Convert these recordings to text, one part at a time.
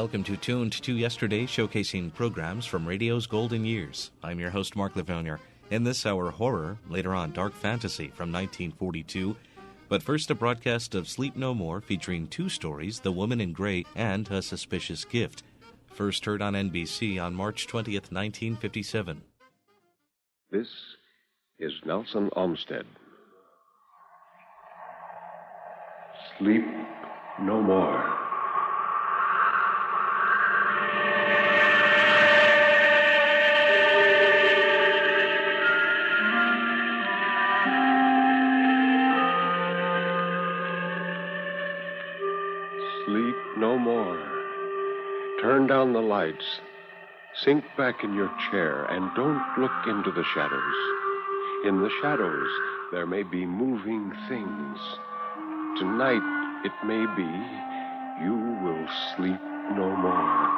welcome to Tuned to Yesterday, showcasing programs from radio's golden years. I'm your host, Mark Lavonier. In this hour, horror, later on, dark fantasy from 1942. But first, a broadcast of Sleep No More featuring two stories, The Woman in Grey and A Suspicious Gift. First heard on NBC on March 20th, 1957. This is Nelson Olmsted. Sleep no more. Sleep no more. Turn down the lights. Sink back in your chair and don't look into the shadows. In the shadows, there may be moving things. Tonight, it may be, you will sleep no more.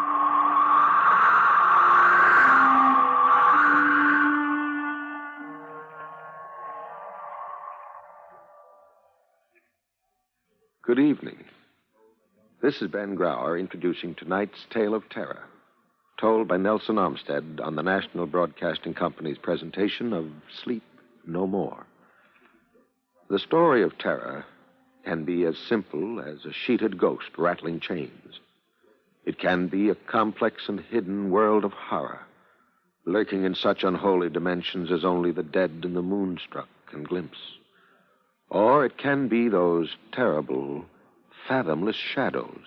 Good evening. This is Ben Grauer introducing tonight's Tale of Terror, told by Nelson Olmsted on the National Broadcasting Company's presentation of Sleep No More. The story of terror can be as simple as a sheeted ghost rattling chains. It can be a complex and hidden world of horror, lurking in such unholy dimensions as only the dead and the moonstruck can glimpse. Or it can be those terrible, fathomless shadows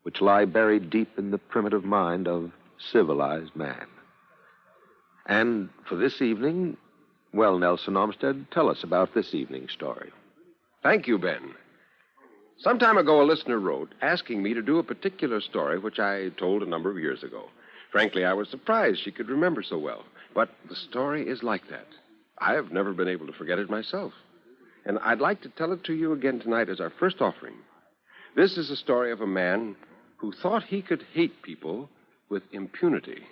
which lie buried deep in the primitive mind of civilized man. And for this evening, well, Nelson Olmsted, tell us about this evening's story. Thank you, Ben. Some time ago, a listener wrote asking me to do a particular story which I told a number of years ago. Frankly, I was surprised she could remember so well. But the story is like that. I have never been able to forget it myself. And I'd like to tell it to you again tonight as our first offering. This is a story of a man who thought he could hate people with impunity.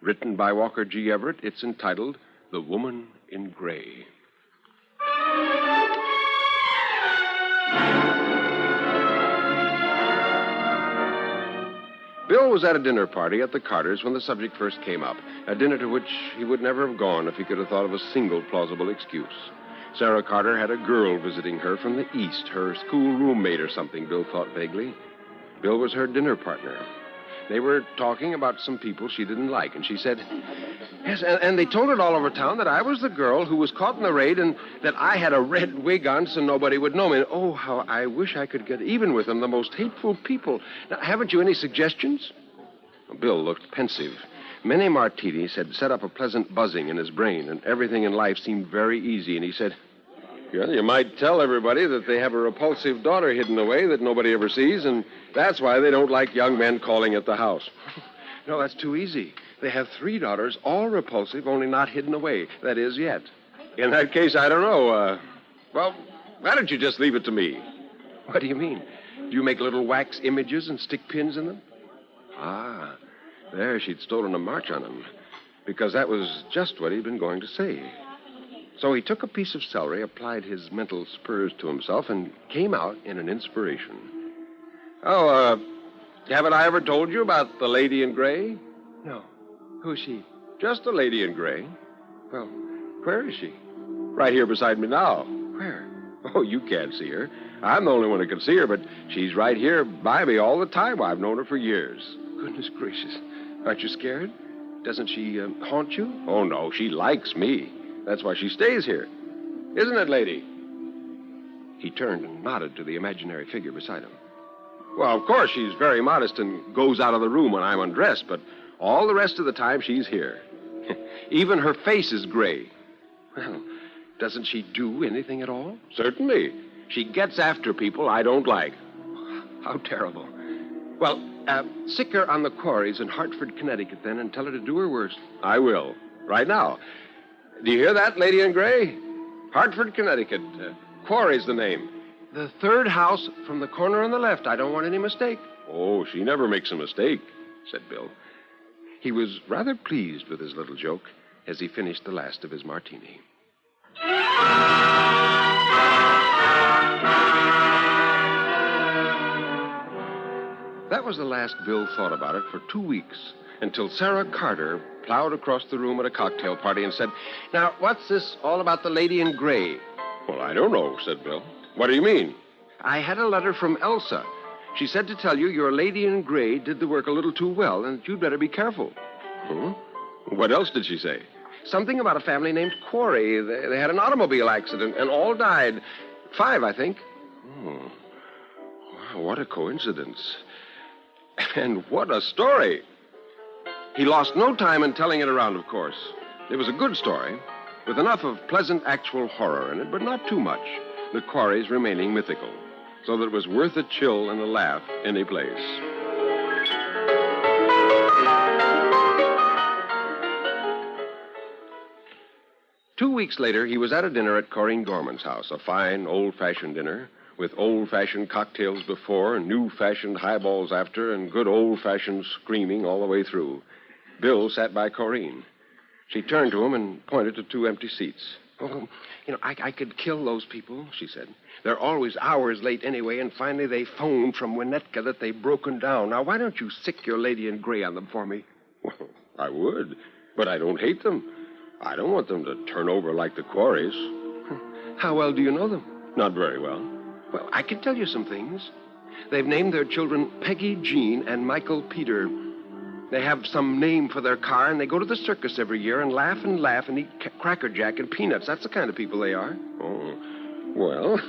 Written by Walker G. Everett, it's entitled The Woman in Grey. Bill was at a dinner party at the Carters when the subject first came up, a dinner to which he would never have gone if he could have thought of a single plausible excuse. Sarah Carter had a girl visiting her from the East, her school roommate or something, Bill thought vaguely. Bill was her dinner partner. They were talking about some people she didn't like, and she said, yes, and they told it all over town that I was the girl who was caught in the raid and that I had a red wig on so nobody would know me. And, oh, how I wish I could get even with them, the most hateful people. Now, haven't you any suggestions? Well, Bill looked pensive. Many martinis had set up a pleasant buzzing in his brain, and everything in life seemed very easy, and he said, well, you might tell everybody that they have a repulsive daughter hidden away that nobody ever sees, and that's why they don't like young men calling at the house. No, that's too easy. They have 3 daughters, all repulsive, only not hidden away. That is, yet. In that case, I don't know. Well, why don't you just leave it to me? What do you mean? Do you make little wax images and stick pins in them? Ah, there, she'd stolen a march on him, because that was just what he'd been going to say. So he took a piece of celery, applied his mental spurs to himself, and came out in an inspiration. Oh, haven't I ever told you about the lady in gray? No. Who's she? Just a lady in gray. Well, where is she? Right here beside me now. Where? Oh, you can't see her. I'm the only one who can see her, but she's right here by me all the time. I've known her for years. Goodness gracious. Aren't you scared? Doesn't she haunt you? Oh, no, she likes me. That's why she stays here. Isn't it, lady? He turned and nodded to the imaginary figure beside him. Well, of course, she's very modest and goes out of the room when I'm undressed, but all the rest of the time she's here. Even her face is gray. Well, doesn't she do anything at all? Certainly. She gets after people I don't like. How terrible. Well, sick her on the quarries in Hartford, Connecticut, then, and tell her to do her worst. I will. Right now. Do you hear that, lady in gray? Hartford, Connecticut. Quarry's the name. The 3rd house from the corner on the left. I don't want any mistake. Oh, she never makes a mistake, said Bill. He was rather pleased with his little joke as he finished the last of his martini. That was the last Bill thought about it for 2 weeks, until Sarah Carter plowed across the room at a cocktail party and said, "Now, what's this all about the lady in gray?" "Well, I don't know," said Bill. "What do you mean?" "I had a letter from Elsa. She said to tell you your lady in gray did the work a little too well, and you'd better be careful." "Hmm? What else did she say?" "Something about a family named Quarry. They had an automobile accident and all died. 5, I think." "Oh. Wow, what a coincidence. And what a story." He lost no time in telling it around, of course. It was a good story, with enough of pleasant actual horror in it, but not too much, the Quarries remaining mythical, so that it was worth a chill and a laugh any place. Two weeks later, he was at a dinner at Corinne Gorman's house, a fine, old-fashioned dinner, with old-fashioned cocktails before and new-fashioned highballs after and good old-fashioned screaming all the way through. Bill sat by Corinne. She turned to him and pointed to 2 empty seats. "Oh, I could kill those people," she said. "They're always hours late anyway, and finally they phoned from Winnetka that they've broken down. Now, why don't you sick your lady in gray on them for me?" "Well, I would, but I don't hate them. I don't want them to turn over like the Quarries." "How well do you know them?" "Not very well." "Well, I can tell you some things. They've named their children Peggy Jean and Michael Peter. They have some name for their car, and they go to the circus every year and laugh and eat Cracker Jack and peanuts. That's the kind of people they are." "Oh, well,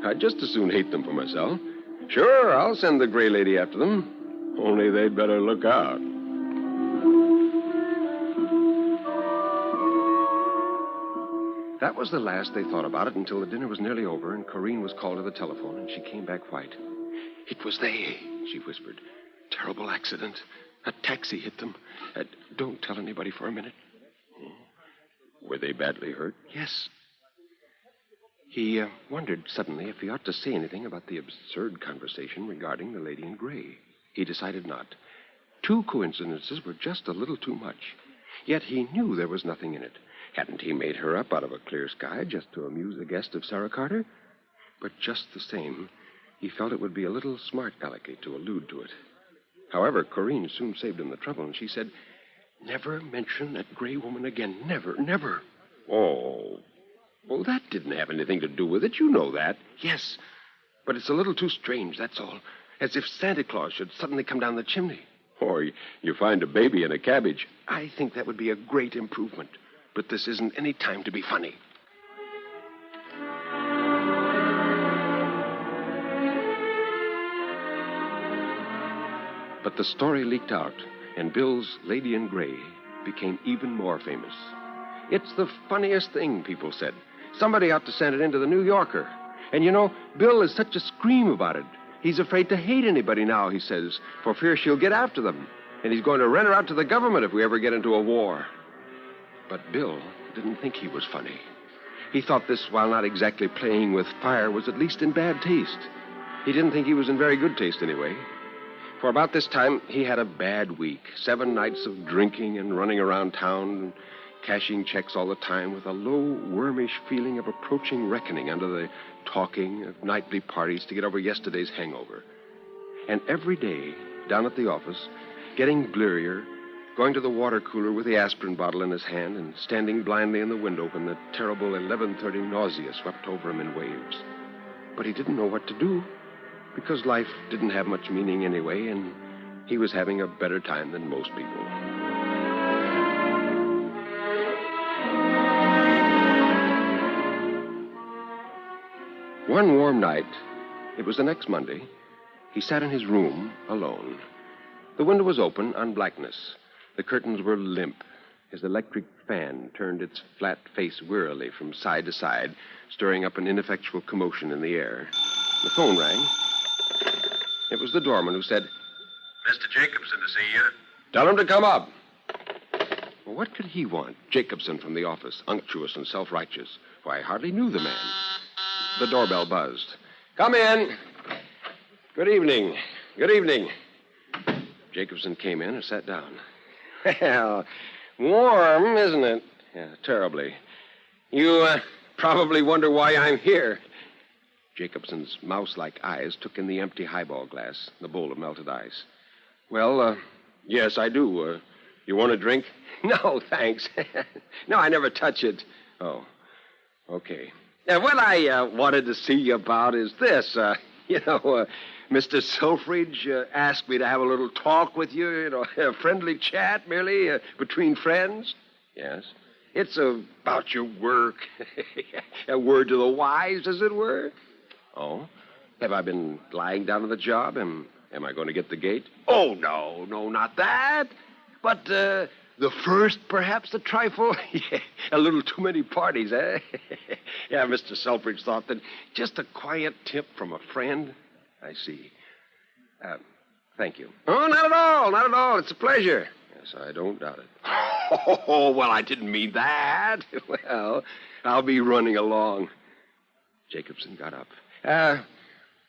I'd just as soon hate them for myself. Sure, I'll send the gray lady after them. Only they'd better look out." That was the last they thought about it until the dinner was nearly over and Corinne was called to the telephone, and she came back white. "It was they," she whispered. "Terrible accident. A taxi hit them. Don't tell anybody for a minute." "Were they badly hurt?" "Yes." He wondered suddenly if he ought to say anything about the absurd conversation regarding the lady in gray. He decided not. 2 coincidences were just a little too much. Yet he knew there was nothing in it. Hadn't he made her up out of a clear sky just to amuse a guest of Sarah Carter? But just the same, he felt it would be a little smart alecky to allude to it. However, Corinne soon saved him the trouble, and she said, "Never mention that gray woman again. Never, never." "Oh, well, that didn't have anything to do with it. You know that." "Yes, but it's a little too strange, that's all. As if Santa Claus should suddenly come down the chimney." "Or you find a baby in a cabbage." "I think that would be a great improvement. But this isn't any time to be funny." But the story leaked out, and Bill's Lady in Gray became even more famous. "It's the funniest thing," people said. "Somebody ought to send it into the New Yorker. And Bill is such a scream about it. He's afraid to hate anybody now, he says, for fear she'll get after them. And he's going to rent her out to the government if we ever get into a war." But Bill didn't think he was funny. He thought this, while not exactly playing with fire, was at least in bad taste. He didn't think he was in very good taste anyway. For about this time, he had a bad week. 7 nights of drinking and running around town and cashing checks all the time with a low, wormish feeling of approaching reckoning under the talking of nightly parties to get over yesterday's hangover. And every day, down at the office, getting blearier, going to the water cooler with the aspirin bottle in his hand and standing blindly in the window when the terrible 11:30 nausea swept over him in waves. But he didn't know what to do, because life didn't have much meaning anyway, and he was having a better time than most people. One warm night, it was the next Monday, he sat in his room alone. The window was open on blackness. The curtains were limp. His electric fan turned its flat face wearily from side to side, stirring up an ineffectual commotion in the air. The phone rang. It was the doorman who said, "Mr. Jacobson to see you." "Tell him to come up." Well, what could he want? Jacobson from the office, unctuous and self-righteous. Why, I hardly knew the man. The doorbell buzzed. "Come in." "Good evening. Good evening." Jacobson came in and sat down. "Well, warm, isn't it?" "Yeah, terribly. You probably wonder why I'm here." Jacobson's mouse-like eyes took in the empty highball glass, the bowl of melted ice. Well, yes, I do. You want a drink? No, thanks. No, I never touch it. Oh, okay. What I wanted to see you about is this. Mr. Selfridge asked me to have a little talk with you, a friendly chat merely between friends. Yes. It's about your work. A word to the wise, as it were. Oh? Have I been lying down on the job? Am I going to get the gate? Oh, no, not that. But the first, perhaps, a trifle. Yeah, a little too many parties, eh? Yeah, Mr. Selfridge thought that just a quiet tip from a friend. I see. Thank you. Oh, not at all. It's a pleasure. Yes, I don't doubt it. Oh, well, I didn't mean that. Well, I'll be running along. Jacobson got up.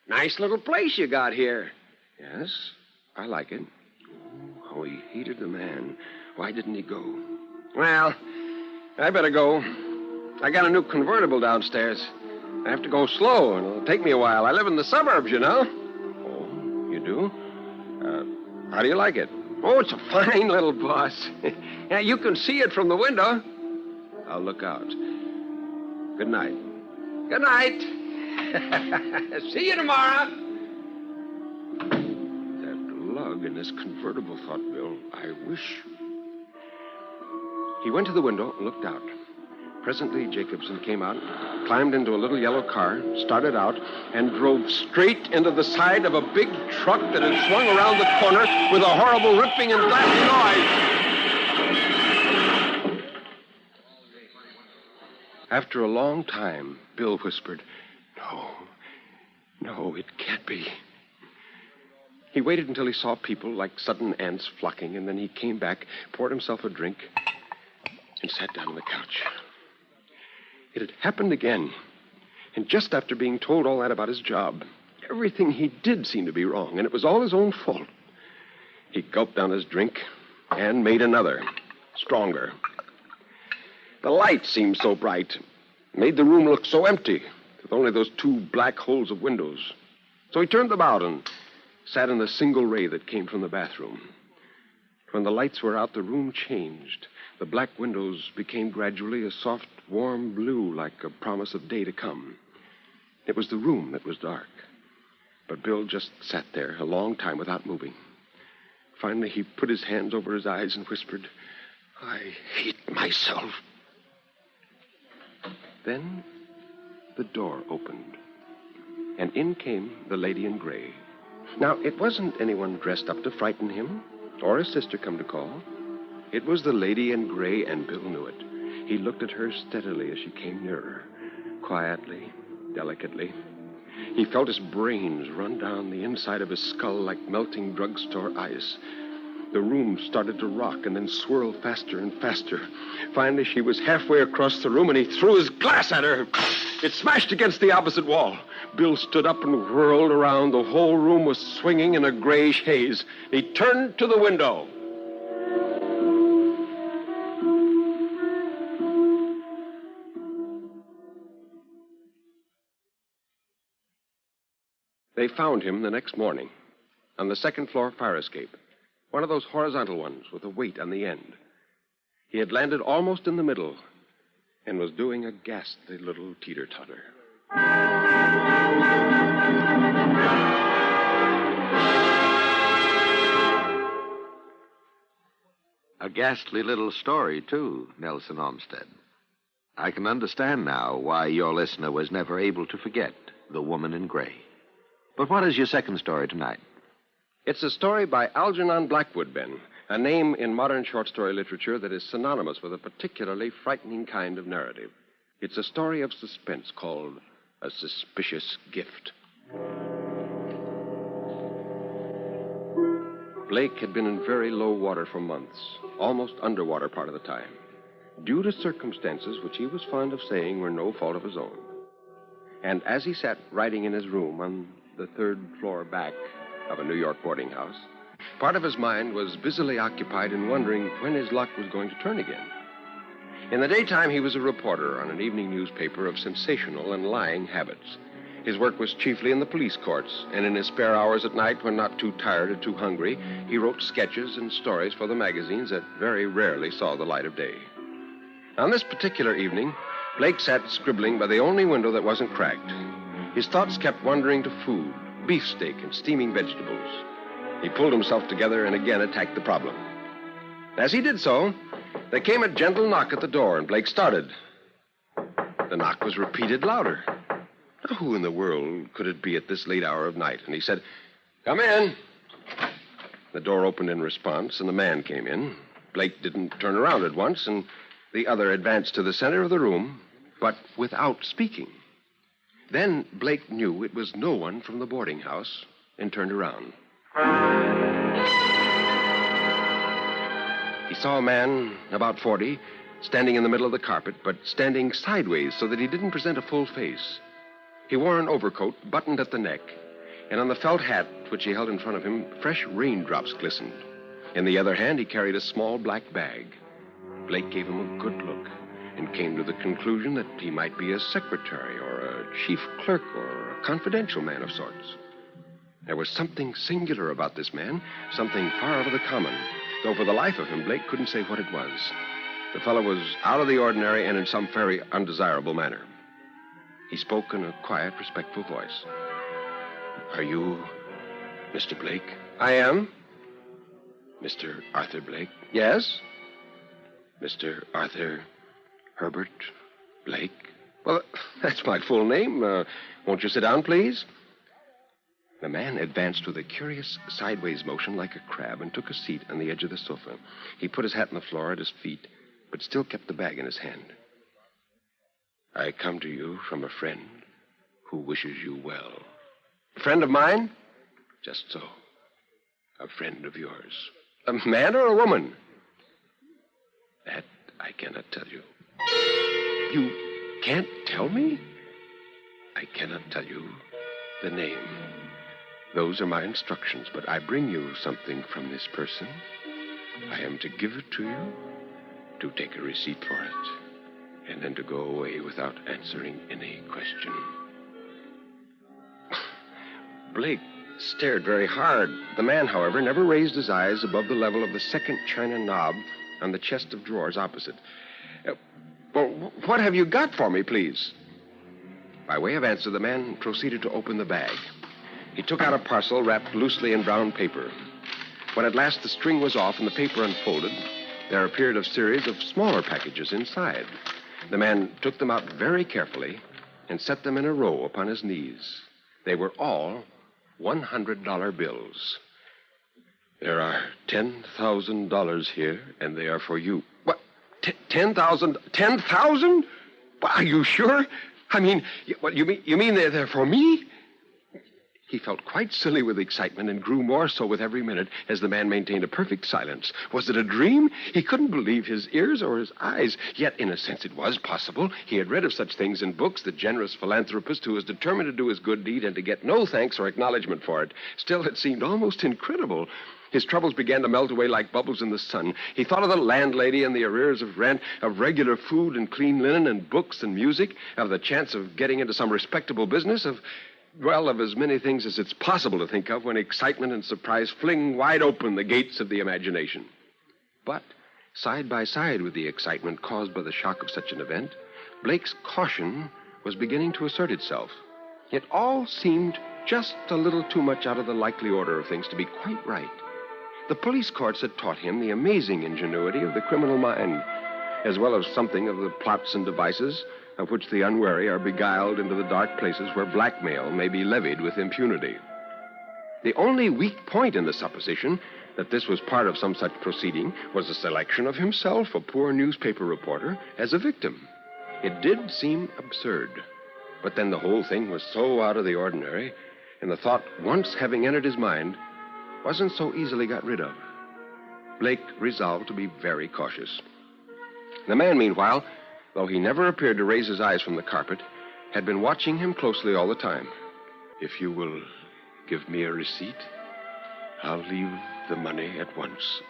Nice little place you got here. Yes, I like it. Oh, he hated the man. Why didn't he go? Well, I better go. I got a new convertible downstairs. I have to go slow, and it'll take me a while. I live in the suburbs, you know. Oh, you do? How do you like it? Oh, it's a fine little bus. Yeah, you can see it from the window. I'll look out. Good night. Good night. See you tomorrow. That lug in this convertible, thought Bill. I wish. He went to the window and looked out. Presently, Jacobson came out, climbed into a little yellow car, started out, and drove straight into the side of a big truck that had swung around the corner with a horrible ripping and glassy noise. After a long time, Bill whispered, No, it can't be. He waited until he saw people like sudden ants flocking, and then he came back, poured himself a drink, and sat down on the couch. It had happened again. And just after being told all that about his job, everything he did seemed to be wrong, and it was all his own fault. He gulped down his drink and made another, stronger. The light seemed so bright, made the room look so empty, with only those two black holes of windows. So he turned them out and sat in the single ray that came from the bathroom. When the lights were out, the room changed. The black windows became gradually a soft, warm blue, like a promise of day to come. It was the room that was dark. But Bill just sat there a long time without moving. Finally, he put his hands over his eyes and whispered, I hate myself. Then the door opened, and in came the lady in gray. Now, it wasn't anyone dressed up to frighten him, or his sister come to call. It was the lady in gray, and Bill knew it. He looked at her steadily as she came nearer, quietly, delicately. He felt his brains run down the inside of his skull like melting drugstore ice. The room started to rock and then swirl faster and faster. Finally, she was halfway across the room, and he threw his glass at her. It smashed against the opposite wall. Bill stood up and whirled around. The whole room was swinging in a grayish haze. He turned to the window. They found him the next morning on the second-floor fire escape, one of those horizontal ones with a weight on the end. He had landed almost in the middle and was doing a ghastly little teeter-totter. A ghastly little story, too, Nelson Olmsted. I can understand now why your listener was never able to forget the woman in gray. But what is your second story tonight? It's a story by Algernon Blackwood, Ben, a name in modern short story literature that is synonymous with a particularly frightening kind of narrative. It's a story of suspense called A Suspicious Gift. Blake had been in very low water for months, almost underwater part of the time, due to circumstances which he was fond of saying were no fault of his own. And as he sat writing in his room on the third floor back of a New York boarding house, part of his mind was busily occupied in wondering when his luck was going to turn again. In the daytime, he was a reporter on an evening newspaper of sensational and lying habits. His work was chiefly in the police courts, and in his spare hours at night, when not too tired or too hungry, he wrote sketches and stories for the magazines that very rarely saw the light of day. On this particular evening, Blake sat scribbling by the only window that wasn't cracked. His thoughts kept wandering to food, beefsteak, and steaming vegetables. He pulled himself together and again attacked the problem. As he did so, there came a gentle knock at the door, and Blake started. The knock was repeated louder. Now, who in the world could it be at this late hour of night? And he said, "Come in." The door opened in response, and the man came in. Blake didn't turn around at once, and the other advanced to the center of the room, but without speaking. Then Blake knew it was no one from the boarding house and turned around. He saw a man, about 40, standing in the middle of the carpet, but standing sideways so that he didn't present a full face. He wore an overcoat buttoned at the neck, and on the felt hat which he held in front of him, fresh raindrops glistened. In the other hand, he carried a small black bag. Blake gave him a good look and came to the conclusion that he might be a secretary or a chief clerk or a confidential man of sorts. There was something singular about this man, something far out of the common, though for the life of him, Blake couldn't say what it was. The fellow was out of the ordinary and in some very undesirable manner. He spoke in a quiet, respectful voice. "Are you Mr. Blake?" "I am." "Mr. Arthur Blake?" "Yes." "Mr. Arthur Herbert Blake?" "Well, that's my full name. Won't you sit down, please?" The man advanced with a curious sideways motion like a crab and took a seat on the edge of the sofa. He put his hat on the floor at his feet, but still kept the bag in his hand. "I come to you from a friend who wishes you well." "A friend of mine?" "Just so. A friend of yours." "A man or a woman?" "That I cannot tell you." "You can't tell me?" "I cannot tell you the name. Those are my instructions, but I bring you something from this person. I am to give it to you, to take a receipt for it, and then to go away without answering any question." Blake stared very hard. The man, however, never raised his eyes above the level of the second china knob on the chest of drawers opposite. "Well, what have you got for me, please?" By way of answer, the man proceeded to open the bag. He took out a parcel wrapped loosely in brown paper. When at last the string was off and the paper unfolded, there appeared a series of smaller packages inside. The man took them out very carefully and set them in a row upon his knees. They were all $100 bills. "There are $10,000 here, and they are for you." "What? 10,000? 10,000? Are you sure? I mean, what, you mean they're for me?" He felt quite silly with excitement and grew more so with every minute as the man maintained a perfect silence. Was it a dream? He couldn't believe his ears or his eyes. Yet, in a sense, it was possible. He had read of such things in books, the generous philanthropist who was determined to do his good deed and to get no thanks or acknowledgement for it. Still, it seemed almost incredible. His troubles began to melt away like bubbles in the sun. He thought of the landlady and the arrears of rent, of regular food and clean linen and books and music, of the chance of getting into some respectable business, of as many things as it's possible to think of when excitement and surprise fling wide open the gates of the imagination. But, side by side with the excitement caused by the shock of such an event, Blake's caution was beginning to assert itself. It all seemed just a little too much out of the likely order of things to be quite right. The police courts had taught him the amazing ingenuity of the criminal mind, as well as something of the plots and devices of which the unwary are beguiled into the dark places where blackmail may be levied with impunity. The only weak point in the supposition that this was part of some such proceeding was the selection of himself, a poor newspaper reporter, as a victim. It did seem absurd, but then the whole thing was so out of the ordinary, and the thought, once having entered his mind, wasn't so easily got rid of. Blake resolved to be very cautious. The man, meanwhile, though he never appeared to raise his eyes from the carpet, had been watching him closely all the time. "If you will give me a receipt, I'll leave the money at once."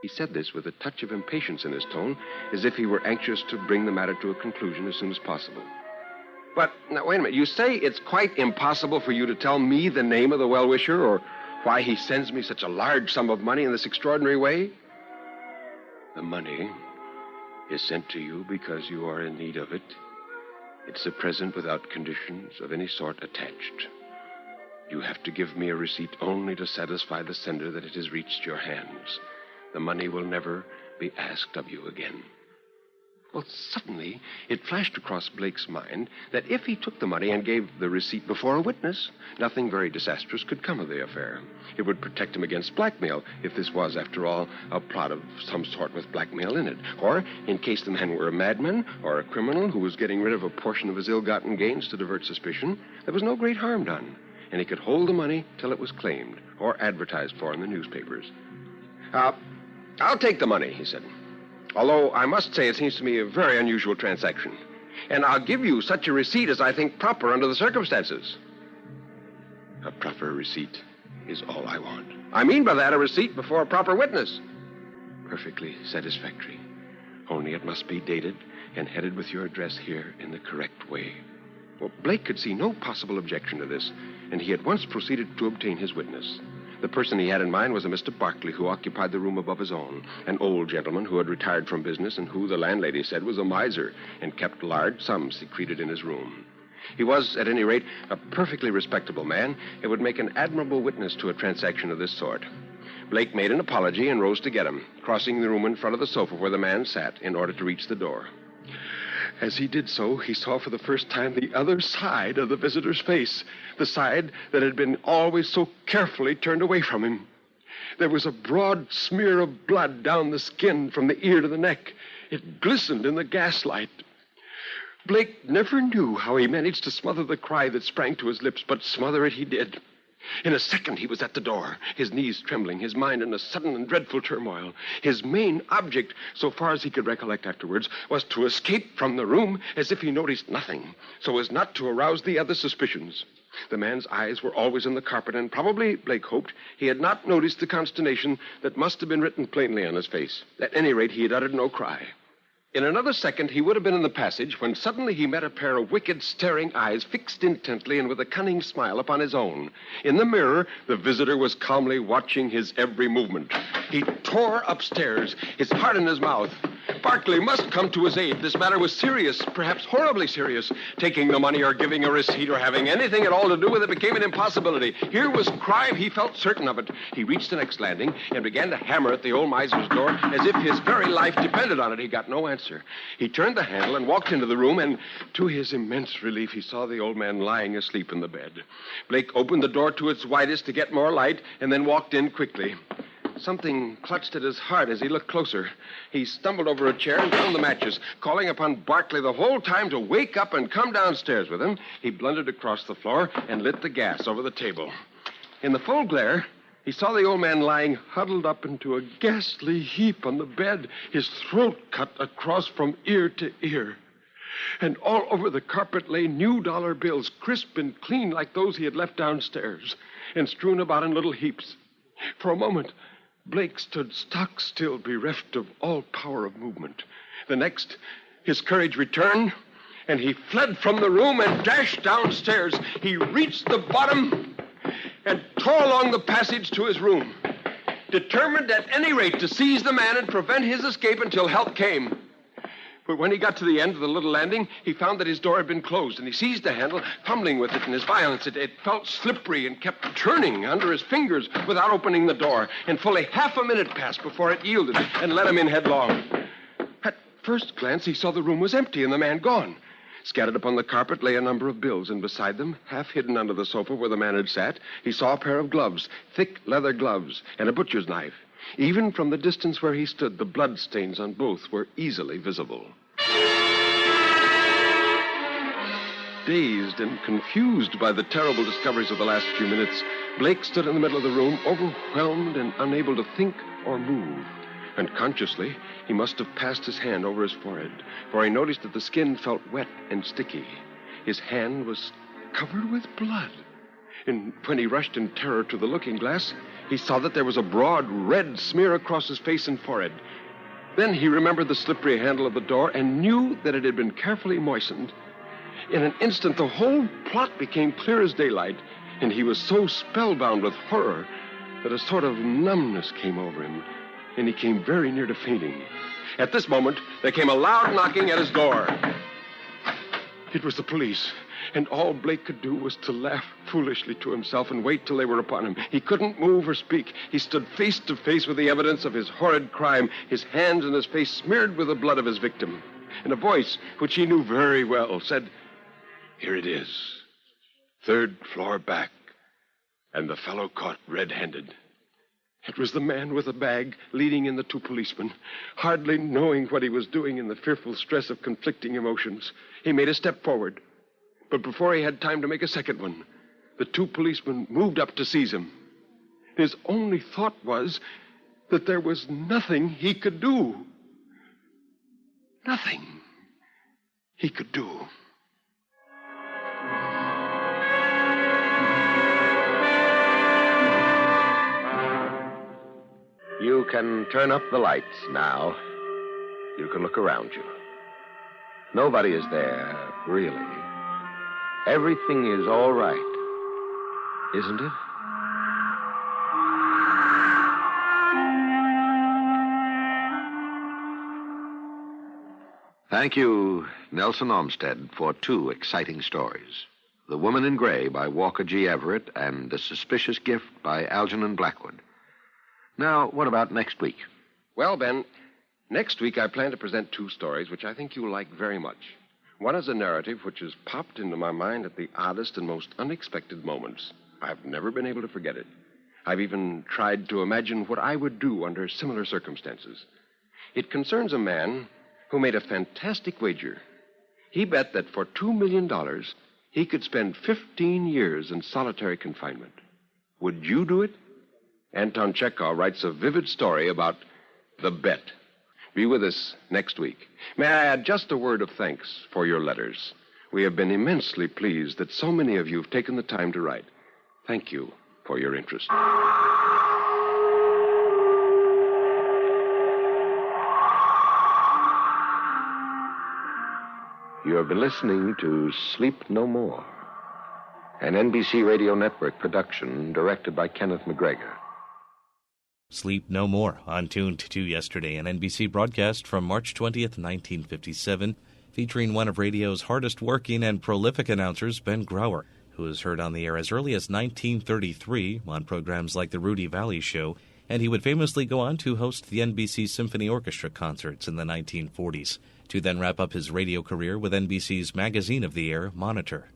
He said this with a touch of impatience in his tone, as if he were anxious to bring the matter to a conclusion as soon as possible. But, now, wait a minute. You say it's quite impossible for you to tell me the name of the well-wisher or why he sends me such a large sum of money in this extraordinary way? The money is sent to you because you are in need of it. It's a present without conditions of any sort attached. You have to give me a receipt only to satisfy the sender that it has reached your hands. The money will never be asked of you again. Well, suddenly, it flashed across Blake's mind that if he took the money and gave the receipt before a witness, nothing very disastrous could come of the affair. It would protect him against blackmail, if this was, after all, a plot of some sort with blackmail in it. Or, in case the man were a madman or a criminal who was getting rid of a portion of his ill-gotten gains to divert suspicion, there was no great harm done, and he could hold the money till it was claimed or advertised for in the newspapers. I'll take the money, he said. Although I must say it seems to me a very unusual transaction. And I'll give you such a receipt as I think proper under the circumstances. A proper receipt is all I want. I mean by that a receipt before a proper witness. Perfectly satisfactory. Only it must be dated and headed with your address here in the correct way. Well, Blake could see no possible objection to this, and he at once proceeded to obtain his witness. The person he had in mind was a Mr. Barkley, who occupied the room above his own, an old gentleman who had retired from business and who, the landlady said, was a miser and kept large sums secreted in his room. He was, at any rate, a perfectly respectable man and would make an admirable witness to a transaction of this sort. Blake made an apology and rose to get him, crossing the room in front of the sofa where the man sat in order to reach the door. As he did so, he saw for the first time the other side of the visitor's face, the side that had been always so carefully turned away from him. There was a broad smear of blood down the skin from the ear to the neck. It glistened in the gaslight. Blake never knew how he managed to smother the cry that sprang to his lips, but smother it he did. In a second, he was at the door, his knees trembling, his mind in a sudden and dreadful turmoil. His main object, so far as he could recollect afterwards, was to escape from the room as if he noticed nothing, so as not to arouse the other suspicions. The man's eyes were always on the carpet, and probably, Blake hoped, he had not noticed the consternation that must have been written plainly on his face. At any rate, he had uttered no cry. In another second, he would have been in the passage when suddenly he met a pair of wicked, staring eyes fixed intently and with a cunning smile upon his own. In the mirror, the visitor was calmly watching his every movement. He tore upstairs, his heart in his mouth. Barkley must come to his aid. This matter was serious, perhaps horribly serious. Taking the money or giving a receipt or having anything at all to do with it became an impossibility. Here was crime. He felt certain of it. He reached the next landing and began to hammer at the old miser's door as if his very life depended on it. He got no answer. He turned the handle and walked into the room, and to his immense relief, he saw the old man lying asleep in the bed. Blake opened the door to its widest to get more light and then walked in quickly. Something clutched at his heart as he looked closer. He stumbled over a chair and found the matches. Calling upon Barkley the whole time to wake up and come downstairs with him, he blundered across the floor and lit the gas over the table. In the full glare, he saw the old man lying huddled up into a ghastly heap on the bed, his throat cut across from ear to ear. And all over the carpet lay new dollar bills, crisp and clean like those he had left downstairs, and strewn about in little heaps. For a moment, Blake stood stock still, bereft of all power of movement. The next, his courage returned, and he fled from the room and dashed downstairs. He reached the bottom and tore along the passage to his room, determined at any rate to seize the man and prevent his escape until help came. But when he got to the end of the little landing, he found that his door had been closed, and he seized the handle, fumbling with it in his violence. It felt slippery and kept turning under his fingers without opening the door, and fully half a minute passed before it yielded and let him in headlong. At first glance, he saw the room was empty and the man gone. Scattered upon the carpet lay a number of bills, and beside them, half hidden under the sofa where the man had sat, he saw a pair of gloves, thick leather gloves, and a butcher's knife. Even from the distance where he stood, the bloodstains on both were easily visible. Dazed and confused by the terrible discoveries of the last few minutes, Blake stood in the middle of the room, overwhelmed and unable to think or move. Unconsciously, he must have passed his hand over his forehead, for he noticed that the skin felt wet and sticky. His hand was covered with blood. And when he rushed in terror to the looking-glass, he saw that there was a broad red smear across his face and forehead. Then he remembered the slippery handle of the door and knew that it had been carefully moistened. In an instant, the whole plot became clear as daylight, and he was so spellbound with horror that a sort of numbness came over him, and he came very near to fainting. At this moment, there came a loud knocking at his door. It was the police, and all Blake could do was to laugh foolishly to himself and wait till they were upon him. He couldn't move or speak. He stood face to face with the evidence of his horrid crime, his hands and his face smeared with the blood of his victim. And a voice, which he knew very well, said, "Here it is, 3rd floor back, and the fellow caught red-handed." It was the man with the bag leading in the 2 policemen. Hardly knowing what he was doing in the fearful stress of conflicting emotions, he made a step forward. But before he had time to make a second one, the 2 policemen moved up to seize him. His only thought was that there was nothing he could do. Nothing he could do. You can turn up the lights now. You can look around you. Nobody is there, really. Everything is all right, isn't it? Thank you, Nelson Olmsted, for 2 exciting stories. The Woman in Gray by Walker G. Everett and The Suspicious Gift by Algernon Blackwood. Now, what about next week? Well, Ben, next week I plan to present 2 stories which I think you'll like very much. One is a narrative which has popped into my mind at the oddest and most unexpected moments. I've never been able to forget it. I've even tried to imagine what I would do under similar circumstances. It concerns a man who made a fantastic wager. He bet that for $2 million, he could spend 15 years in solitary confinement. Would you do it? Anton Chekhov writes a vivid story about the bet. Be with us next week. May I add just a word of thanks for your letters. We have been immensely pleased that so many of you have taken the time to write. Thank you for your interest. You have been listening to Sleep No More, an NBC Radio Network production directed by Kenneth McGregor. Sleep No More, on Tuned to Yesterday, an NBC broadcast from March 20th, 1957, featuring one of radio's hardest-working and prolific announcers, Ben Grauer, who was heard on the air as early as 1933 on programs like The Rudy Valley Show, and he would famously go on to host the NBC Symphony Orchestra concerts in the 1940s, to then wrap up his radio career with NBC's Magazine of the Air, Monitor.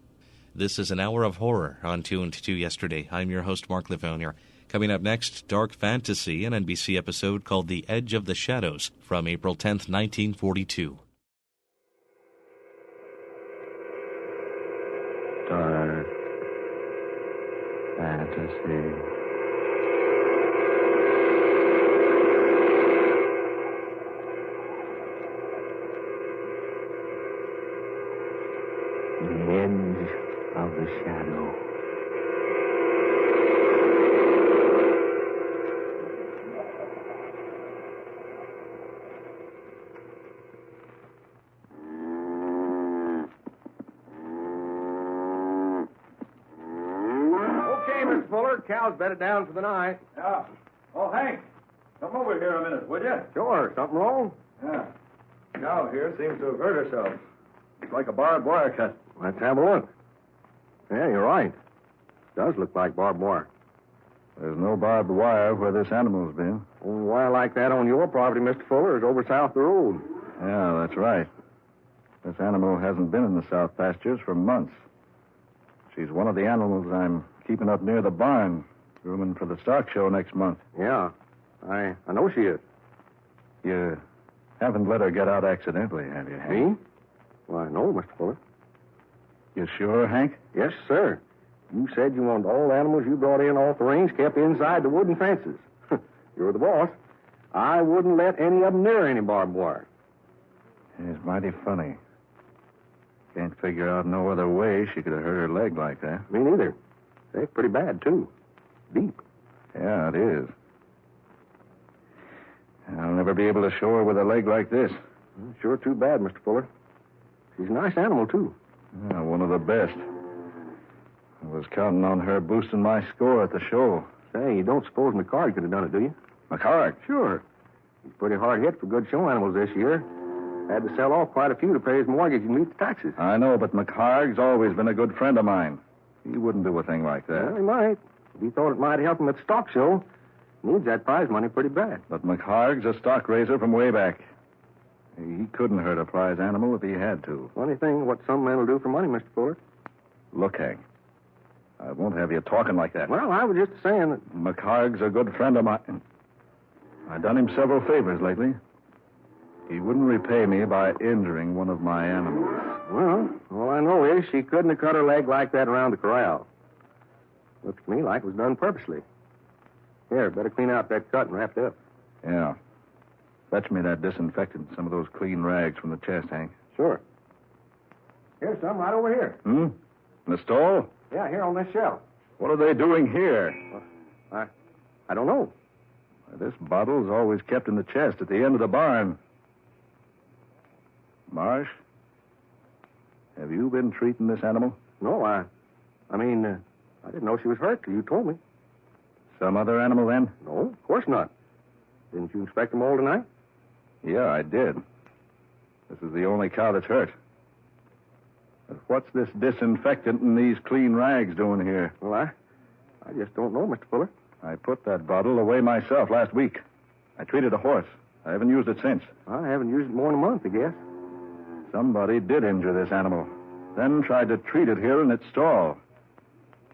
This is an hour of horror on Tuned to Yesterday. I'm your host, Mark Lavonier. Coming up next, Dark Fantasy, an NBC episode called The Edge of the Shadows from April 10th, 1942. Dark Fantasy. The Edge of the Shadow. Cows bedded down for the night. Yeah. Oh, Hank, come over here a minute, would you? Sure. Something wrong? Yeah. Cow here seems to have hurt herself. It's like a barbed wire cut. Let's have a look. Yeah, you're right. Does look like barbed wire. There's no barbed wire where this animal's been. Only wire like that on your property, Mr. Fuller, is over south the road. Yeah, that's right. This animal hasn't been in the south pastures for months. She's one of the animals I'm keeping up near the barn, grooming for the stock show next month. Yeah, I know she is. You haven't let her get out accidentally, have you, Hank? Me? Why, no, Mr. Fuller. You sure, Hank? Yes, sir. You said you wanted all animals you brought in off the range kept inside the wooden fences. You're the boss. I wouldn't let any of them near any barbed wire. It's mighty funny. Can't figure out no other way she could have hurt her leg like that. Me neither. It's pretty bad, too. Deep. Yeah, it is. I'll never be able to show her with a leg like this. Sure too bad, Mr. Fuller. She's a nice animal, too. Yeah, one of the best. I was counting on her boosting my score at the show. Say, you don't suppose McCard could have done it, do you? McCarg? Sure. He's pretty hard hit for good show animals this year. Had to sell off quite a few to pay his mortgage and meet the taxes. I know, but McCarg's always been a good friend of mine. He wouldn't do a thing like that. Well, he might. If he thought it might help him at the stock show, needs that prize money pretty bad. But McCarg's a stock raiser from way back. He couldn't hurt a prize animal if he had to. Funny thing, what some men will do for money, Mr. Fuller. Look, Hank, I won't have you talking like that. Well, I was just saying that... McCarg's a good friend of mine. I've done him several favors lately. He wouldn't repay me by injuring one of my animals. Well, all I know is she couldn't have cut her leg like that around the corral. Looks to me like it was done purposely. Here, better clean out that cut and wrap it up. Yeah. Fetch me that disinfectant and some of those clean rags from the chest, Hank. Sure. Here's some right over here. In the stall? Yeah, here on this shelf. What are they doing here? I don't know. This bottle's always kept in the chest at the end of the barn. Marsh, have you been treating this animal? No, I didn't know she was hurt till you told me. Some other animal, then? No, of course not. Didn't you inspect them all tonight? Yeah, I did. This is the only cow that's hurt. But what's this disinfectant and these clean rags doing here? Well, I just don't know, Mr. Fuller. I put that bottle away myself last week. I treated a horse. I haven't used it since. I haven't used it more than a month, I guess. Somebody did injure this animal, then tried to treat it here in its stall.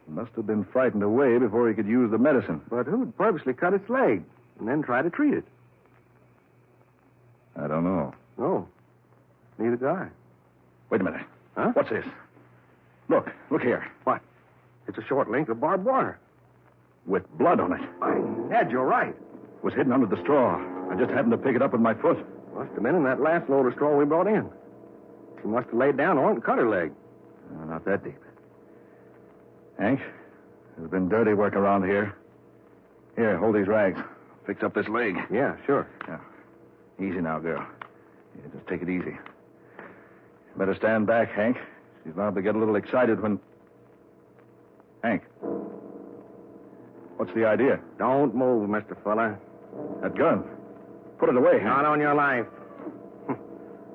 He must have been frightened away before he could use the medicine. But who'd purposely cut its leg and then try to treat it? I don't know. No, neither do I. Wait a minute. Huh? What's this? Look here. What? It's a short length of barbed wire. With blood on it. By Ned, you're right. It was hidden under the straw. I just happened to pick it up with my foot. Must have been in that last load of straw we brought in. She must have laid down on it and cut her leg. Not that deep. Hank, there's been dirty work around here. Here, hold these rags. Fix up this leg. Yeah, sure. Yeah. Easy now, girl. Yeah, just take it easy. Better stand back, Hank. She's liable to get a little excited when... Hank. What's the idea? Don't move, Mr. Fuller. That gun. Put it away, Hank. Not on your life.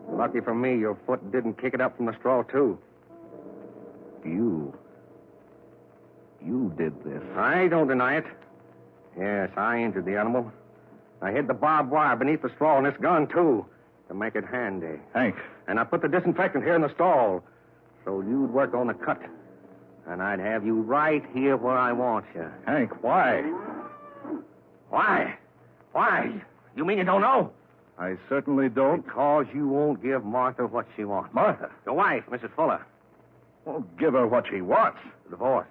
Lucky for me, your foot didn't kick it up from the straw, too. You did this. I don't deny it. Yes, I injured the animal. I hid the barbed wire beneath the straw in this gun, too, to make it handy. Hank. And I put the disinfectant here in the stall, so you'd work on the cut. And I'd have you right here where I want you. Hank, why? Why? Why? You mean you don't know? I certainly don't. Because you won't give Martha what she wants. Martha? Your wife, Mrs. Fuller. Won't give her what she wants. Divorce.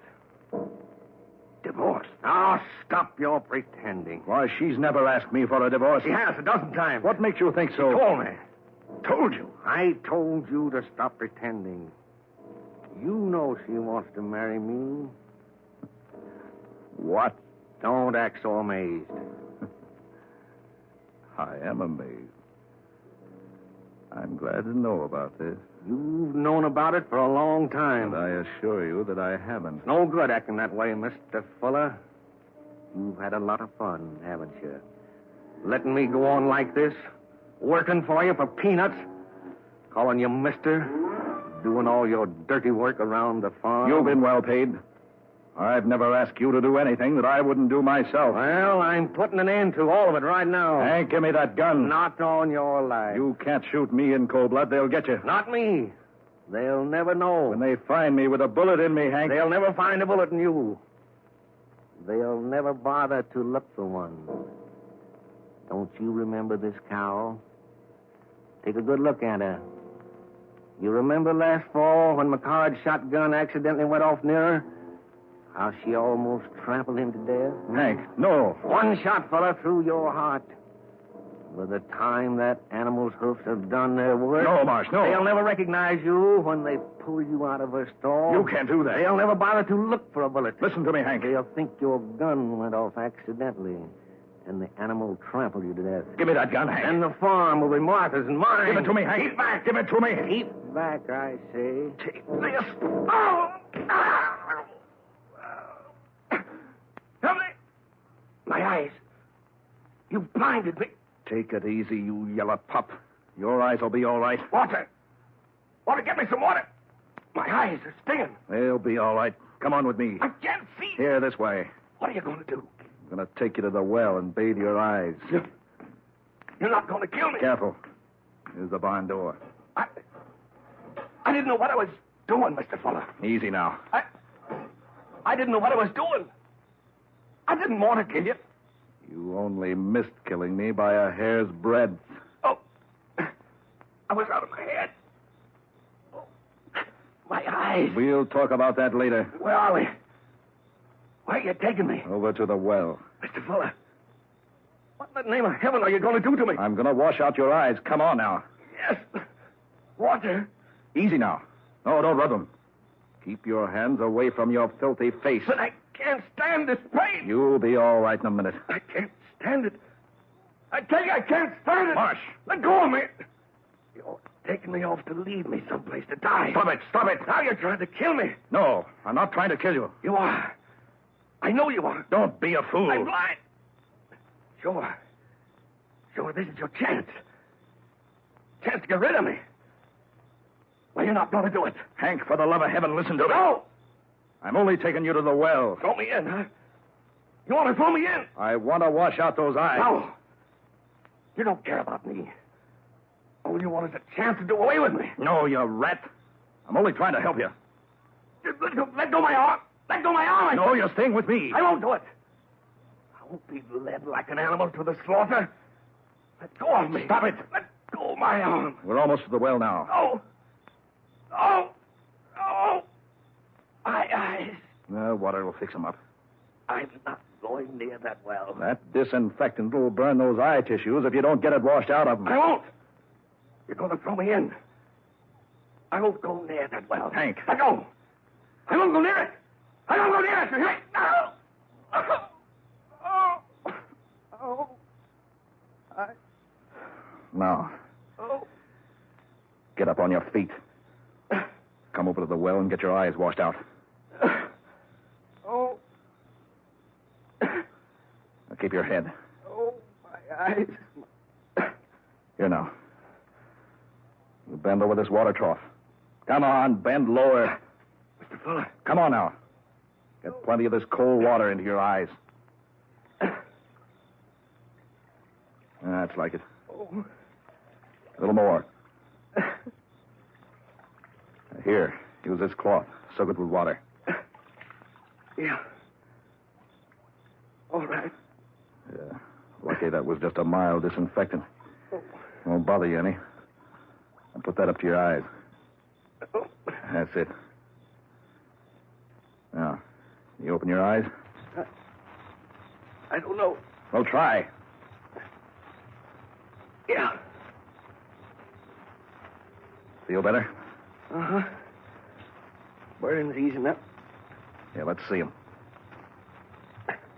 Divorce? Now, stop your pretending. Why, she's never asked me for a divorce. She has a dozen times. What makes you think so? She told me. Told you? I told you to stop pretending. You know she wants to marry me. What? Don't act so amazed. I am amazed. I'm glad to know about this. You've known about it for a long time. But I assure you that I haven't. No good acting that way, Mr. Fuller. You've had a lot of fun, haven't you? Letting me go on like this, working for you for peanuts, calling you mister, doing all your dirty work around the farm. You've been well paid. I've never asked you to do anything that I wouldn't do myself. Well, I'm putting an end to all of it right now. Hank, give me that gun. Not on your life. You can't shoot me in cold blood. They'll get you. Not me. They'll never know. When they find me with a bullet in me, Hank... They'll never find a bullet in you. They'll never bother to look for one. Don't you remember this cow? Take a good look at her. You remember last fall when McCard's shotgun accidentally went off near her? How she almost trampled him to death? Hank, no. One shot, fella, through your heart. By the time that animal's hoofs have done their work... No, Marsh, no. They'll never recognize you when they pull you out of her stall. You can't do that. They'll never bother to look for a bullet. Listen to me, Hank. They'll think your gun went off accidentally, and the animal trampled you to death. Give me that gun, Hank. And the farm will be Martha's and mine. Give it to me, Hank. Keep back. Give it to me. Keep back, I say. Take this. Oh! Help me! My eyes. You blinded me. Take it easy, you yellow pup. Your eyes will be all right. Water. Water, get me some water. My eyes are stinging. They'll be all right. Come on with me. I can't see. Here, this way. What are you going to do? I'm going to take you to the well and bathe your eyes. You're not going to kill me. Careful. Here's the barn door. I didn't know what I was doing, Mr. Fuller. Easy now. I didn't know what I was doing. I didn't want to kill you. You only missed killing me by a hair's breadth. Oh, I was out of my head. Oh, my eyes. We'll talk about that later. Where are we? Where are you taking me? Over to the well. Mr. Fuller, what in the name of heaven are you going to do to me? I'm going to wash out your eyes. Come on now. Yes. Water. Easy now. No, don't rub them. Keep your hands away from your filthy face. But I can't stand this pain. You'll be all right in a minute. I can't stand it. I tell you, I can't stand it. Marsh. Let go of me. You're taking me off to leave me someplace to die. Stop it. Stop it. Now you're trying to kill me. No, I'm not trying to kill you. You are. I know you are. Don't be a fool. I'm blind. Sure, this is your chance. Chance to get rid of me. Well, you're not going to do it. Hank, for the love of heaven, listen to me. No! I'm only taking you to the well. Throw me in, huh? You want to throw me in? I want to wash out those eyes. No. You don't care about me. All you want is a chance to do away with me. No, you rat. I'm only trying to help you. Let go my arm. Let go my arm. No, you're staying with me. I won't do it. I won't be led like an animal to the slaughter. Let go of me. Stop it. Let go of my arm. We're almost to the well now. Oh. Oh. Oh. My eyes. Water will fix them up. I'm not going near that well. That disinfectant will burn those eye tissues if you don't get it washed out of them. I won't. You're going to throw me in. I won't go near that well. Hank. I won't go near it. I won't go near it. Hank. No. Oh. Now. Oh. Get up on your feet. Come over to the well and get your eyes washed out. Oh. Now keep your head. Oh, my eyes. Here now. You bend over this water trough. Come on, bend lower. Mr. Fuller. Come on now. Get plenty of this cold water into your eyes. That's like it. Oh. A little more. Here, use this cloth. Soak it with water. Yeah. All right. Yeah. Lucky that was just a mild disinfectant. Won't bother you any. I'll put that up to your eyes. Oh. That's it. Now, you open your eyes? I don't know. Well, try. Yeah. Feel better? Uh-huh. Burning's easing up. Yeah, let's see him.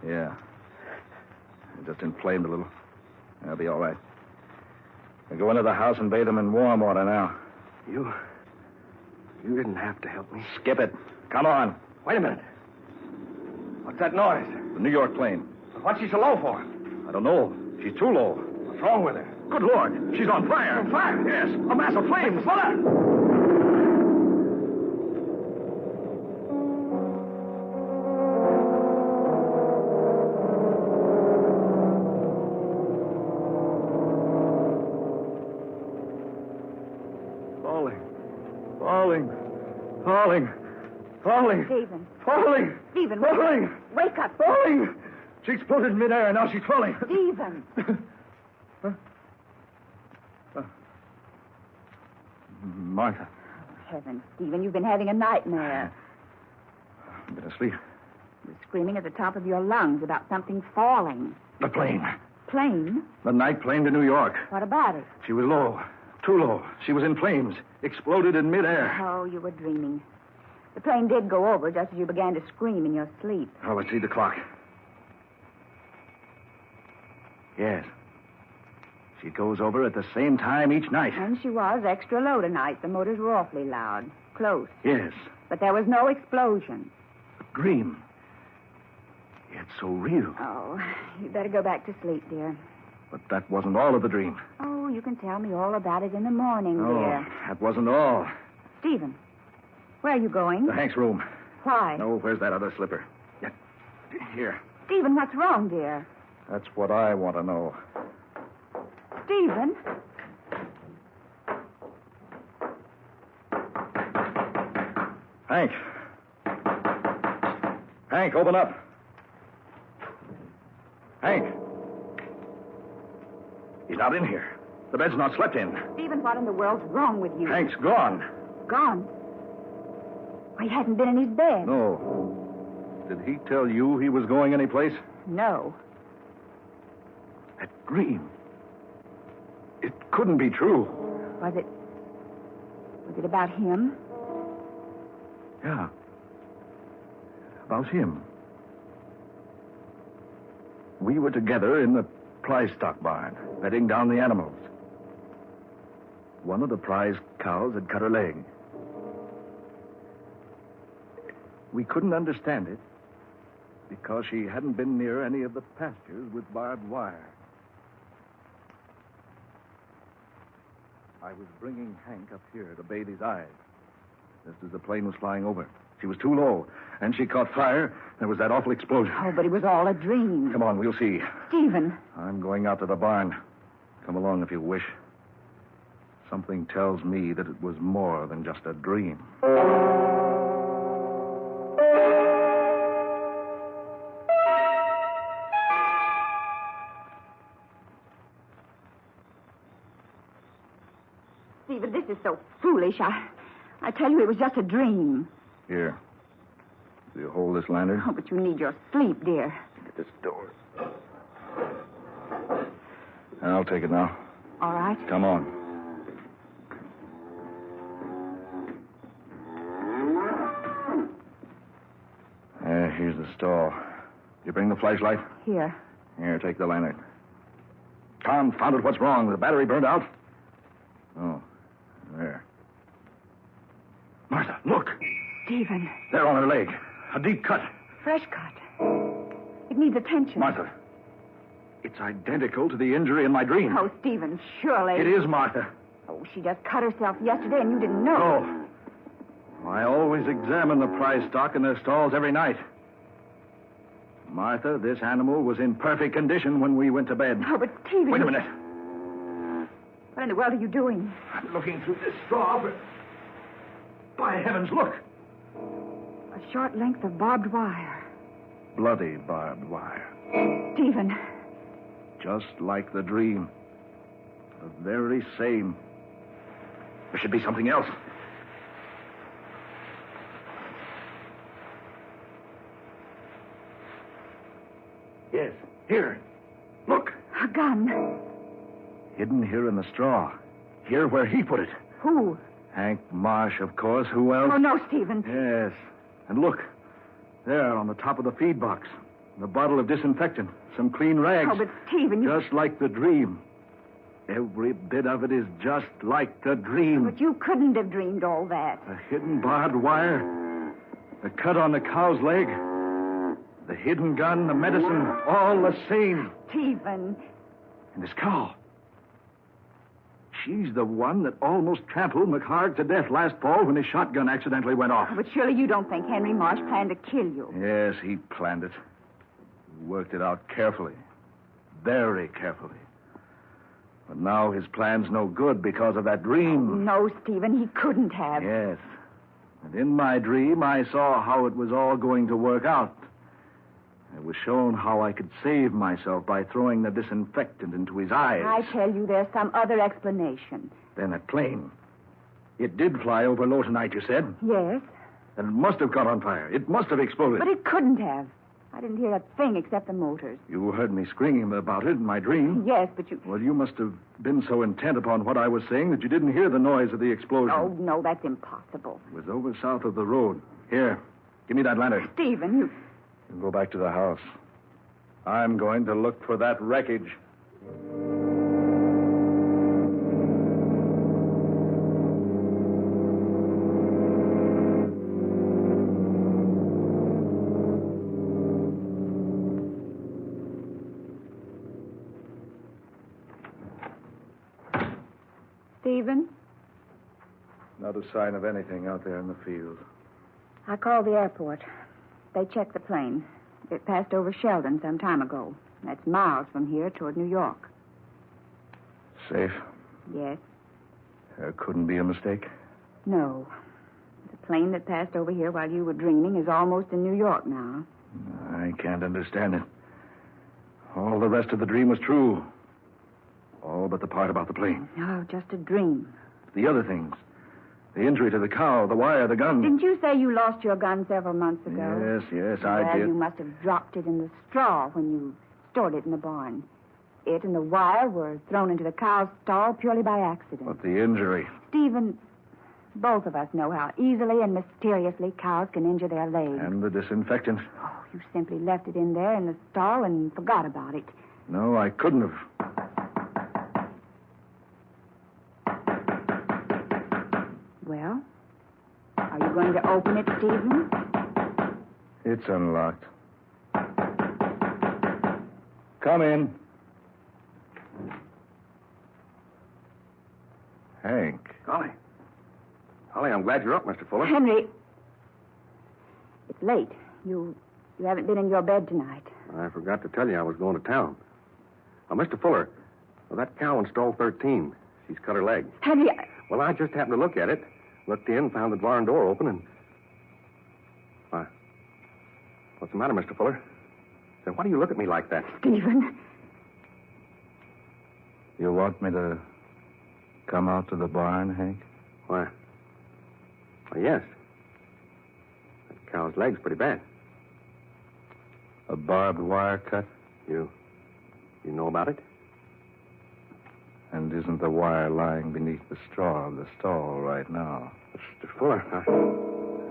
Yeah. Just inflamed a little. That'll be all right. We'll go into the house and bathe him in warm water now. You didn't have to help me. Skip it. Come on. Wait a minute. What's that noise? The New York plane. What's she so low for? I don't know. She's too low. What's wrong with her? Good Lord. She's on fire. On fire? Yes. A mass of flames. Fuller! Falling. Stephen. Falling. Stephen. Falling. Wake up. Falling. She exploded in midair, and now she's falling. Stephen. Martha. Oh, heavens, Stephen, you've been having a nightmare. I've been asleep. You're screaming at the top of your lungs about something falling. The plane. Plane? The night plane to New York. What about it? She was low. Too low. She was in flames. Exploded in midair. Oh, you were dreaming. The plane did go over just as you began to scream in your sleep. Oh, let's see the clock. Yes. She goes over at the same time each night. And she was extra low tonight. The motors were awfully loud. Close. Yes. But there was no explosion. A dream. Yet so real. Oh, you better go back to sleep, dear. But that wasn't all of the dream. Oh, you can tell me all about it in the morning, dear. That wasn't all. Stephen, where are you going? To Hank's room. Why? No, where's that other slipper? Here. Stephen, what's wrong, dear? That's what I want to know. Stephen? Hank. Hank, open up. Hank. He's not in here. The bed's not slept in. Stephen, what in the world's wrong with you? Hank's gone. Gone? Why, he hasn't been in his bed. No. Did he tell you he was going anyplace? No. That dream. It couldn't be true. Was it about him? Yeah. About him. We were together in the prize stock barn, bedding down the animals. One of the prize cows had cut her leg. We couldn't understand it because she hadn't been near any of the pastures with barbed wire. I was bringing Hank up here to bathe his eyes just as the plane was flying over. She was too low, and she caught fire. There was that awful explosion. Oh, but it was all a dream. Come on, we'll see. Stephen. I'm going out to the barn. Come along if you wish. Something tells me that it was more than just a dream. Stephen, this is so foolish. I tell you, it was just a dream. Here. Do you hold this lantern? Oh, but you need your sleep, dear. Get this door. I'll take it now. All right. Come on. Here's the stall. You bring the flashlight? Here. Here, take the lantern. Confound it, what's wrong? The battery burned out? Oh, there. Martha, look. Stephen. There on her leg. A deep cut. Fresh cut. It needs attention. Martha, it's identical to the injury in my dream. Oh, Stephen, surely. It is, Martha. Oh, she just cut herself yesterday and you didn't know. Oh. I always examine the prize stock in their stalls every night. Martha, this animal was in perfect condition when we went to bed. Oh, but Stephen... Wait a minute. What in the world are you doing? I'm looking through this straw, but... By heavens, look. A short length of barbed wire. Bloody barbed wire. Stephen. Just like the dream. The very same. There should be something else. Yes, here. Look. A gun. Hidden here in the straw. Here where he put it. Who? Hank Marsh, of course. Who else? Oh, no, Stephen. Yes. And look. There on the top of the feed box. The bottle of disinfectant. Some clean rags. Oh, but Stephen, you... Just like the dream. Every bit of it is just like the dream. But you couldn't have dreamed all that. The hidden barbed wire. The cut on the cow's leg. The hidden gun, the medicine, all the same. Stephen. And this cow. She's the one that almost trampled McHarg to death last fall when his shotgun accidentally went off. Oh, but surely you don't think Henry Marsh planned to kill you. Yes, he planned it. He worked it out carefully. Very carefully. But now his plan's no good because of that dream. Oh, no, Stephen, he couldn't have. Yes. And in my dream, I saw how it was all going to work out. I was shown how I could save myself by throwing the disinfectant into his eyes. I tell you, there's some other explanation. Then that plane. It did fly over low tonight, you said? Yes. Then it must have caught on fire. It must have exploded. But it couldn't have. I didn't hear a thing except the motors. You heard me screaming about it in my dream. Yes, but you... Well, you must have been so intent upon what I was saying that you didn't hear the noise of the explosion. Oh, no, that's impossible. It was over south of the road. Here, give me that lantern. Stephen, you... You go back to the house. I'm going to look for that wreckage. Stephen? Not a sign of anything out there in the field. I called the airport. They checked the plane. It passed over Sheldon some time ago. That's miles from here toward New York. Safe? Yes? There couldn't be a mistake? No. The plane that passed over here while you were dreaming is almost in New York now. I can't understand it. All the rest of the dream was true. All but the part about the plane. Oh, just a dream. The other things. The injury to the cow, the wire, the gun. Didn't you say you lost your gun several months ago? Yes, I Well, did. you must have dropped it in the straw when you stored it in the barn. It and the wire were thrown into the cow's stall purely by accident. But the injury. Stephen, both of us know how easily and mysteriously cows can injure their legs. And the disinfectant. Oh, you simply left it in there in the stall and forgot about it. No, I couldn't have. Well, are you going to open it, Stephen? It's unlocked. Come in. Hank. Golly. Golly, I'm glad you're up, Mr. Fuller. Henry, it's late. You haven't been in your bed tonight. I forgot to tell you I was going to town. Mr. Fuller, that cow in stall 13, she's cut her leg. Henry, Well, I just happened to look at it. Looked in, found the barn door open, and... Why? What's the matter, Mr. Fuller? Say, why do you look at me like that? Stephen. You want me to come out to the barn, Hank? Why, yes. That cow's leg's pretty bad. A barbed wire cut? You know about it? And isn't the wire lying beneath the straw of the stall right now? Mr. Fuller,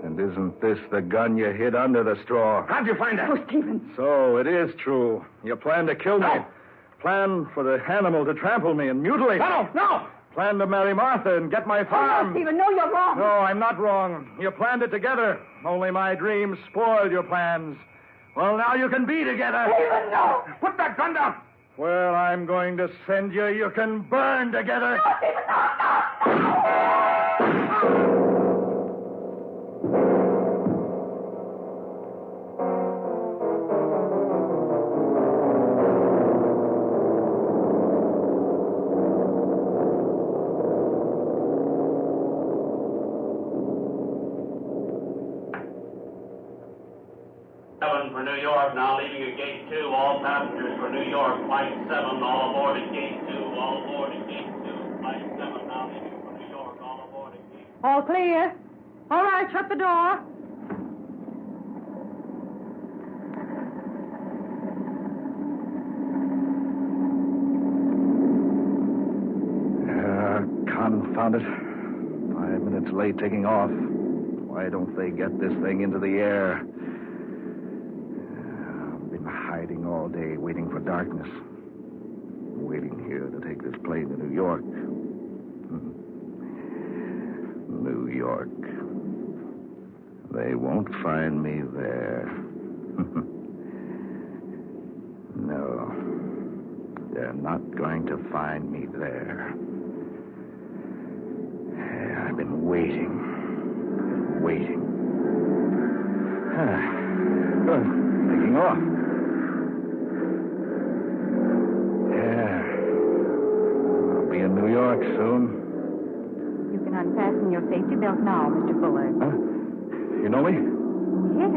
And isn't this the gun you hid under the straw? How'd you find that? Oh, Stephen. So it is true. You plan to kill me. No. Plan for the animal to trample me and mutilate me. No! Plan to marry Martha and get my Oh, farm. no, Stephen, no, you're wrong. No, I'm not wrong. You planned it together. Only my dreams spoiled your plans. Well, now you can be together. Stephen, no. Put that gun down! Well, I'm going to send you. You can burn together. No, Stephen, no. For New York, now leaving at gate 2. All passengers for New York, flight 7, all aboard at gate 2. All aboard at gate 2. Flight 7, now leaving for New York, all aboard at gate 2. All clear. All right, shut the door. Confound it. 5 minutes late taking off. Why don't they get this thing into the air? I've been hiding all day, waiting for darkness. Waiting here to take this plane to New York. New York. They won't find me there. No. They're not going to find me there. I've been waiting. Good. Taking off. Yeah. I'll be in New York soon. You can unfasten your safety belt now, Mr. Fuller. Huh? You know me? Yes.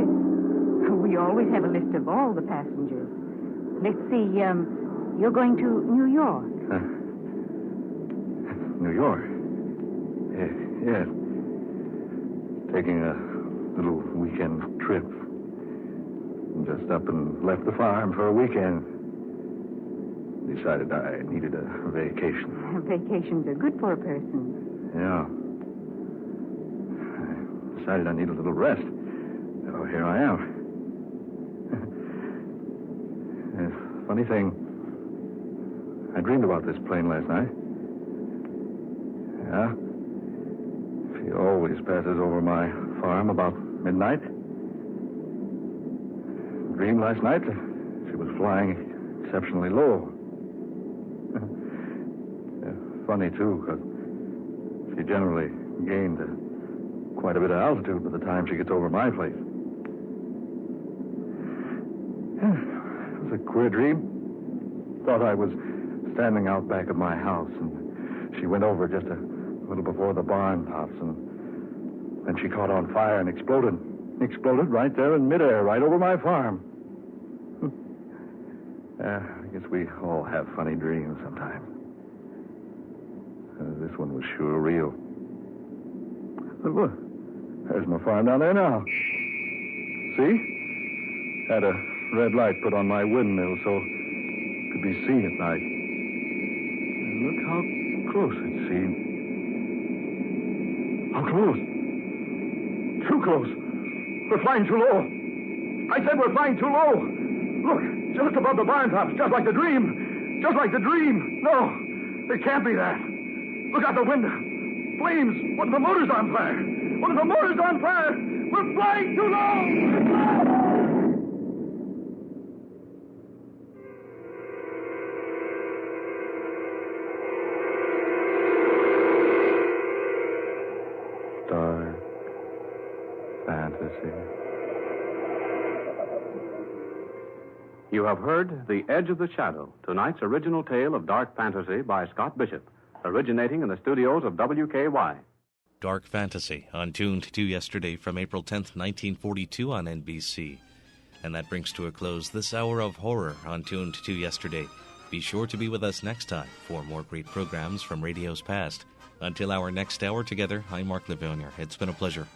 We always have a list of all the passengers. Let's see, you're going to New York. New York? Yeah. Taking a little weekend trip. Just up and left the farm for a weekend. Decided I needed a vacation. Vacations are good for a person. Yeah. I decided I needed a little rest. So here I am. Funny thing, I dreamed about this plane last night. Yeah? She always passes over my farm about midnight. Dreamed last night that she was flying exceptionally low. Funny, too, because She generally gained quite a bit of altitude by the time she gets over my place. It was a queer dream. Thought I was standing out back of my house, and she went over just a little before the barn tops, and then she caught on fire and exploded. Exploded right there in midair, right over my farm. I guess we all have funny dreams sometimes. This one was sure real. Look, there's my farm down there now. See? Had a red light put on my windmill so it could be seen at night. And look how close it's seen. How close? Too close. We're flying too low. I said we're flying too low. Look, just above the barn tops, just like the dream. Just like the dream. No, it can't be that. Look out the window. Flames. One of the motors on fire. One of the motors on fire. We're flying too low. Dark fantasy. You have heard The Edge of the Shadow, tonight's original tale of dark fantasy by Scott Bishop, originating in the studios of WKY. Dark Fantasy, on Tuned to Yesterday from April 10th, 1942 on NBC. And that brings to a close this hour of horror on Tuned to Yesterday. Be sure to be with us next time for more great programs from radio's past. Until our next hour together, I'm Mark Lavonier. It's been a pleasure.